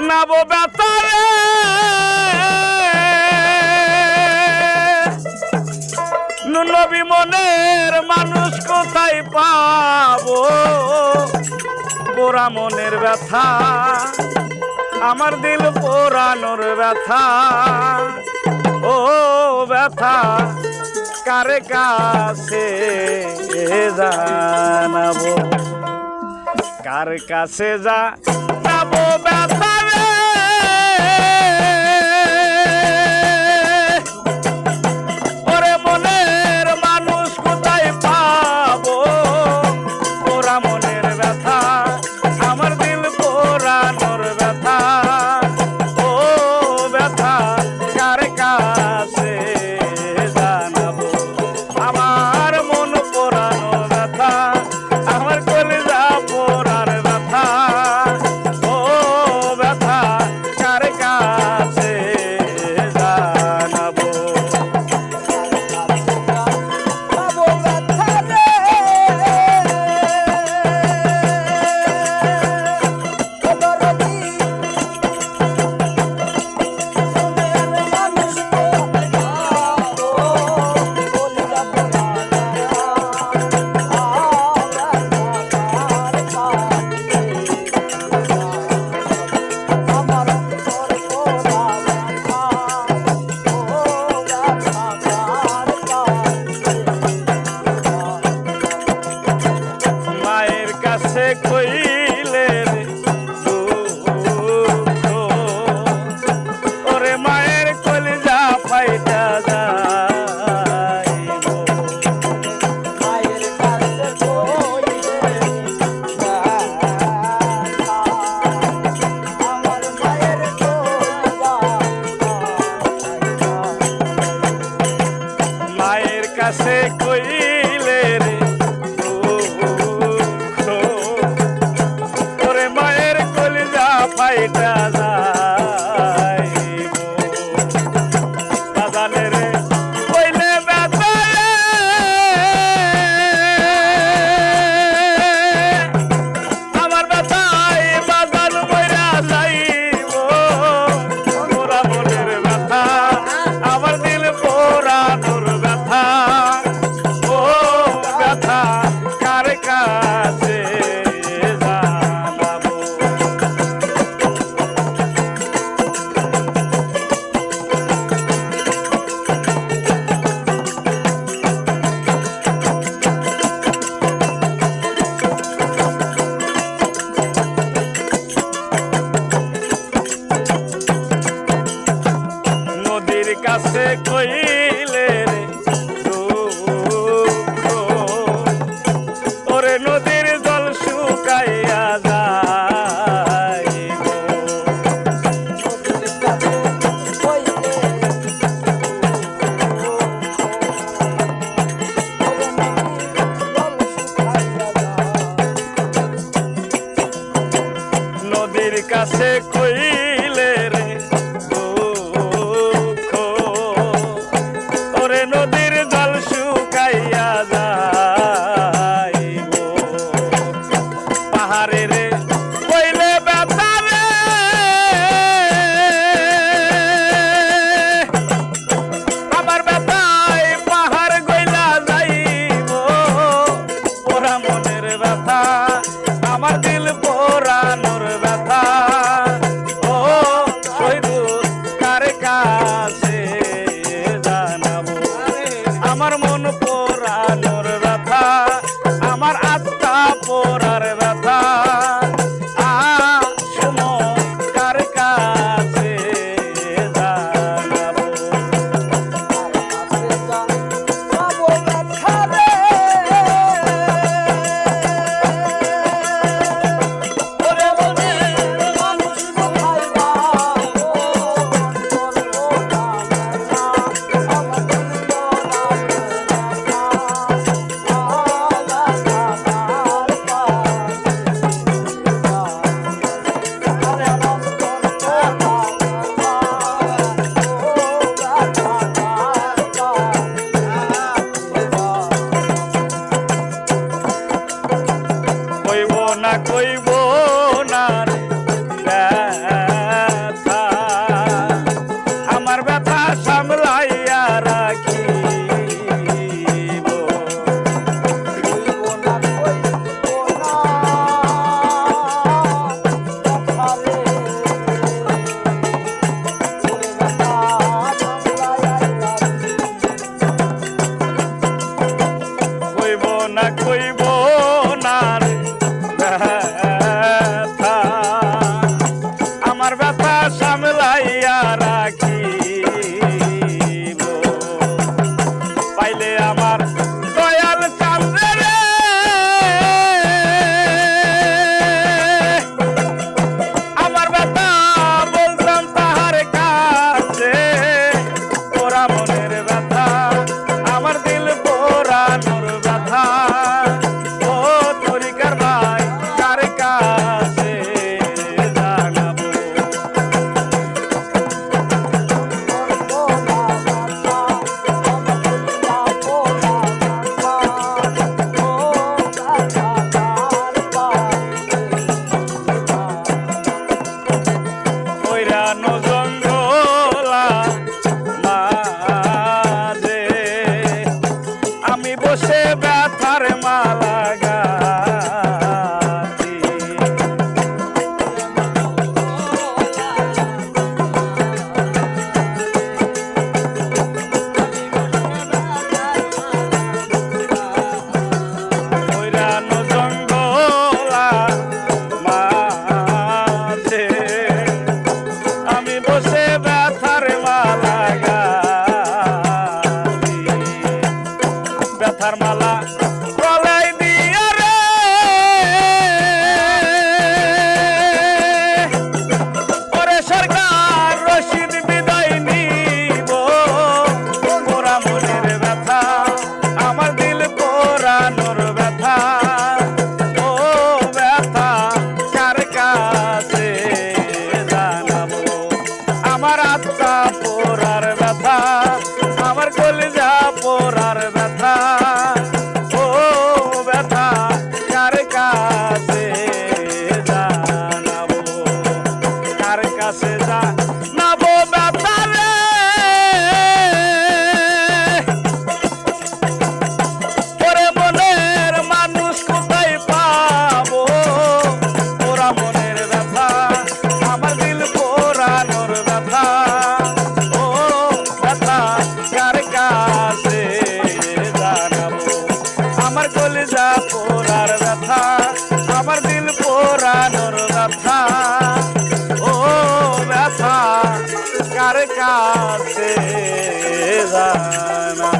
নাবো বেতারে নবী মনের মানুষ কোথায় পাবো পোড়া মনের ব্যথা আমার দিল পোড়ানোর ব্যথা ও ব্যথা কারে কাছে জানাবো কার কাছে জানাবো ব্যথা রে ওরে মনের মানুষ কোথায় পাবো পোড়া মনের ব্যথা আমার দিল পোড়ানোর ব্যথা ও ব্যথা কার কাছে জানাবো আমার মন পোড়ানোর ব্যথা আমার কলিজা পোড়ার ব্যথা ও ব্যথা কার কাছে জানাবো কইলে রে ওরে মায়ের কলিজা ফাইটা যাইবো মায়ের কাছে কইলে আমার মায়ের কলিজা মায়ের কাছে কইলে রে ফাইটা যাইবো বাজানে রে কইলে ব্যথা আমার ব্যথায় বাজান মইরা যাইবো পোড়া মনের ব্যথা আমার দিল পোড়ানোর ব্যথা ও ব্যথা কার কাছে কাছে কইলে রে ওরে নদীর জল শুকাইয়া যাইবো নদীর কাছে কইলে রে নদীর জল শুকাইয়া যাইবো পাহাড়ে রে কইলে ব্যথা রে আমার ব্যথায় পাহাড় গইলা যাইবো পোড়া মনের ব্যথা আমার দিল পোড়ানোর ব্যথা ও কাছে যা নাবো ব্যথা রে ওরে মনের মানুষ কোথায় পাবো ওরা মনের ব্যথা আমার দিল পোড়ানোর ব্যথা ও ব্যথা কার কাছে জানাবো আমার কলিজা পোড়ার ব্যথা আমার দিল পোড়ানোর ব্যথা ও ব্যথা কার কাছে জানাবো